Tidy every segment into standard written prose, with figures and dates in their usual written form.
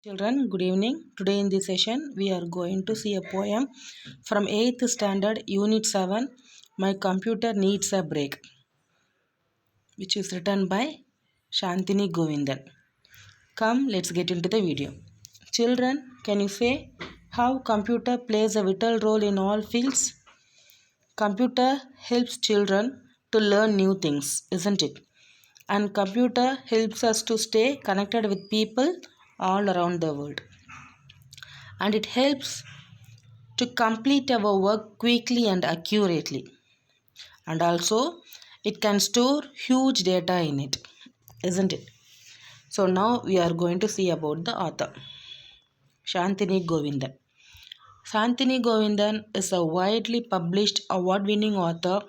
Children, good evening. Today in this session, we are going to see a poem from 8th standard, Unit 7, My Computer Needs a Break, which is written by Shantini Govindan. Come, let's get into the video. Children, can you say how computer plays a vital role in all fields? Computer helps children to learn new things, isn't it? And computer helps us to stay connected with people all around the world. And it helps to complete our work quickly and accurately. And also, it can store huge data in it, isn't it? So now we are going to see about the author, Shantini Govindan. Shantini Govindan is a widely published award-winning author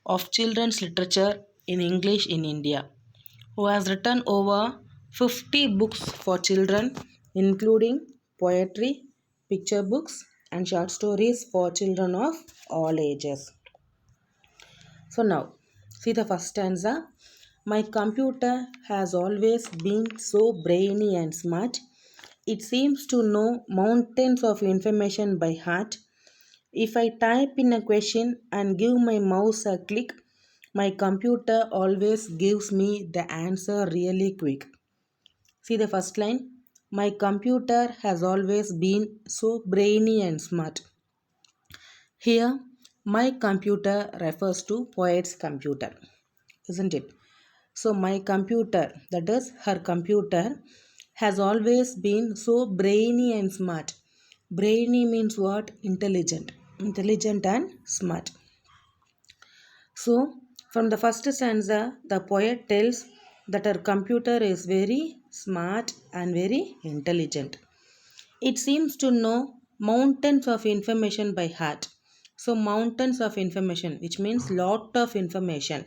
of children's literature in English in India, who has written over 50 books for children, including poetry, picture books, and short stories for children of all ages. So now, see the first stanza. My computer has always been so brainy and smart. It seems to know mountains of information by heart. If I type in a question and give my mouse a click, my computer always gives me the answer really quick. See the first line. My computer has always been so brainy and smart. Here, my computer refers to poet's computer, isn't it? So, my computer, that is her computer, has always been so brainy and smart. Brainy means what? Intelligent. Intelligent and smart. So, from the first stanza, the poet tells that her computer is very smart and very intelligent. It seems to know mountains of information by heart. So, mountains of information, which means lot of information,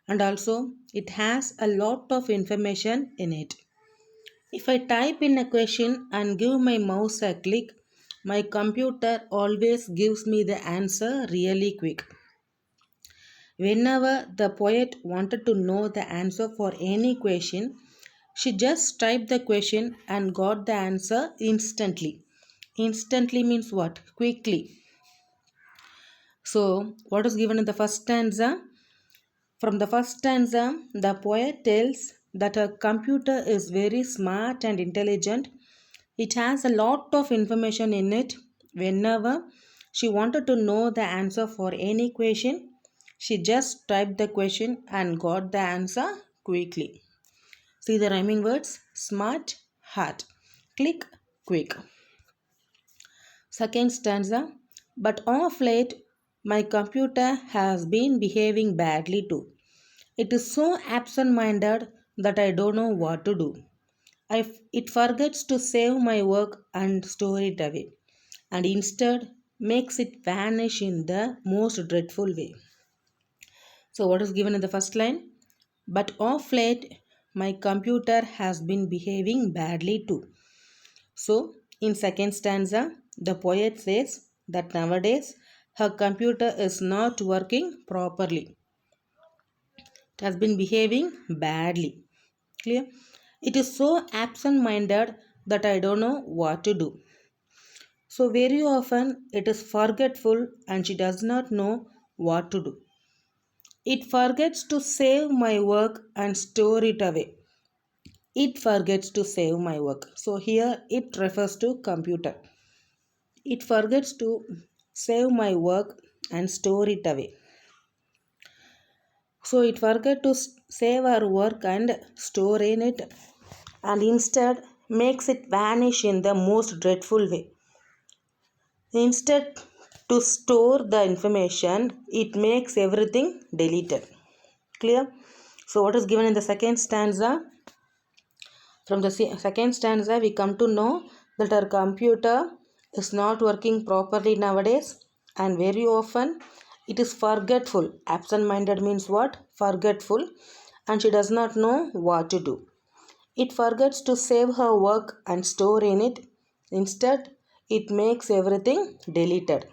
and also it has a lot of information in it. If I type in a question and give my mouse a click, my computer always gives me the answer really quick. Whenever the poet wanted to know the answer for any question, she just typed the question and got the answer instantly. Instantly means what? Quickly. So, what is given in the first stanza? From the first stanza, the poet tells that her computer is very smart and intelligent. It has a lot of information in it. Whenever she wanted to know the answer for any question, she just typed the question and got the answer quickly. See the rhyming words? Smart, heart. Click, quick. Second stanza. But of late, my computer has been behaving badly too. It is so absent minded that I don't know what to do. It forgets to save my work and store it away, and instead makes it vanish in the most dreadful way. So, what is given in the first line? But of late, my computer has been behaving badly too. So, in second stanza, the poet says that nowadays her computer is not working properly. It has been behaving badly. Clear? It is so absent minded that I don't know what to do. So, very often it is forgetful and she does not know what to do. It forgets to save my work and store it away. It forgets to save my work. So, here it refers to computer. It forgets to save my work and store it away. So it forget to save our work and store in it, and instead makes it vanish in the most dreadful way. Instead to store the information, it makes everything deleted. Clear? So what is given in the second stanza? From the second stanza, we come to know that our computer is not working properly nowadays, and very often it is forgetful. Absent minded means what? Forgetful, and she does not know what to do. It forgets to save her work and store in it. Instead, it makes everything deleted.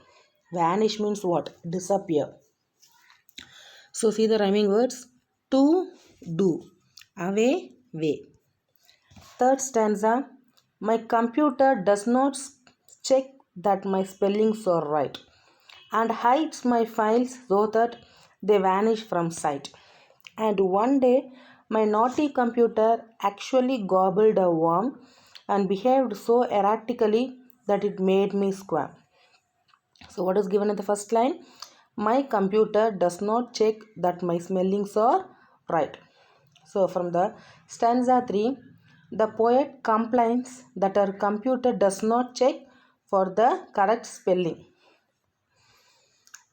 Vanish means what? Disappear. So, see the rhyming words to, do, away, way. Third stanza. My computer does not check that my spellings are right and hides my files so that they vanish from sight. And one day, my naughty computer actually gobbled a worm and behaved so erratically that it made me squirm. So, what is given in the first line? My computer does not check that my spellings are right. So, from the stanza 3, the poet complains that her computer does not check for the correct spelling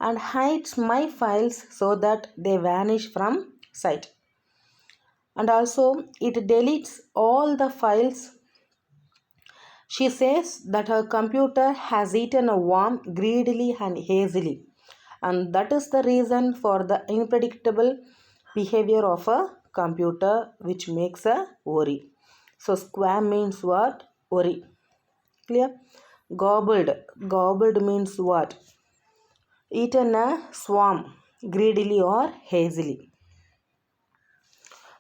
and hides my files so that they vanish from sight. And also, it deletes all the files. She says that her computer has eaten a worm greedily and hazily, and that is the reason for the unpredictable behavior of a computer, which makes a worry. So, squam means what? Worry. Clear? Gobbled. Gobbled means what? Eaten a swarm, greedily or hazily.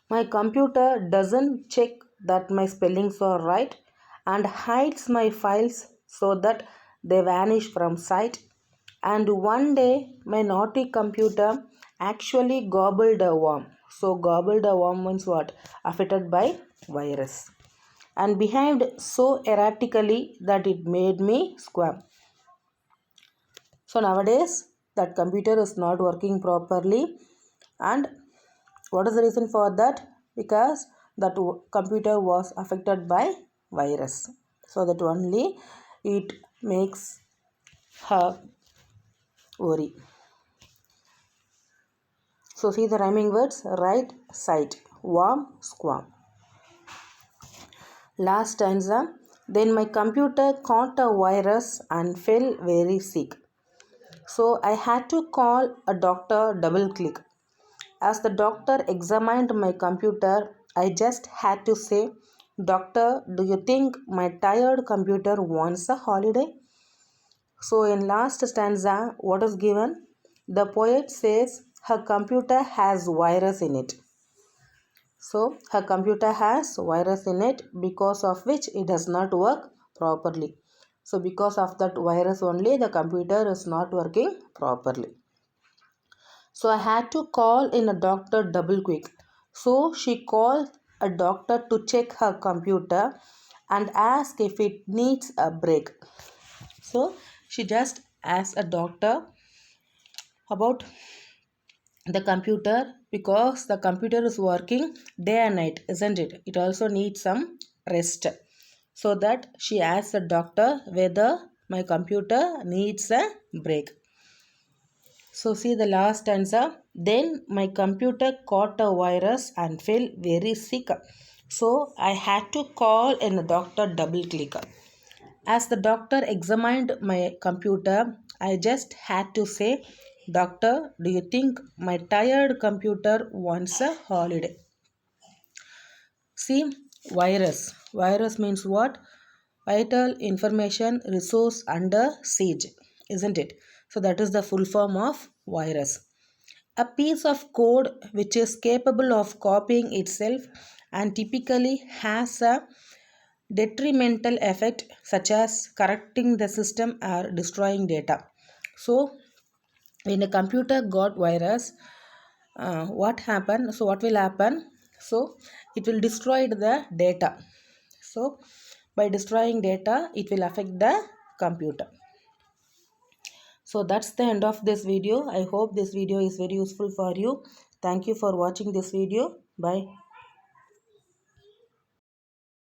My computer doesn't check that my spellings are right and hides my files so that they vanish from sight. And one day, my naughty computer actually gobbled a worm. So, gobbled a worm means what? Affected by virus. And behaved so erratically that it made me squirm. So, nowadays, that computer is not working properly. And what is the reason for that? Because that computer was affected by virus. So that only it makes her worry. So see the rhyming words: right sight, warm, squirm. Last stanza. Then my computer caught a virus and fell very sick. So I had to call a doctor double click. As the doctor examined my computer, I just had to say, Doctor, do you think my tired computer wants a holiday? So, in last stanza, what is given? The poet says her computer has virus in it. So, her computer has virus in it, because of which it does not work properly. So, because of that virus only, the computer is not working properly. So I had to call in a doctor double quick. So she called a doctor to check her computer and ask if it needs a break. So she just asked a doctor about the computer, because the computer is working day and night, isn't it? It also needs some rest. So that she asked the doctor whether my computer needs a break. So see the last stanza. Then my computer caught a virus and fell very sick. So I had to call in a doctor double click. As the doctor examined my computer, I just had to say, Doctor, do you think my tired computer wants a holiday? See, virus. Virus means what? Vital information resource under siege, isn't it? So that is the full form of virus. A piece of code which is capable of copying itself and typically has a detrimental effect, such as corrupting the system or destroying data. So when a computer got virus, what happened? So what will happen? So it will destroy the data. So by destroying data, it will affect the computer. So that's the end of this video. I hope this video is very useful for you. Thank you for watching this video. Bye.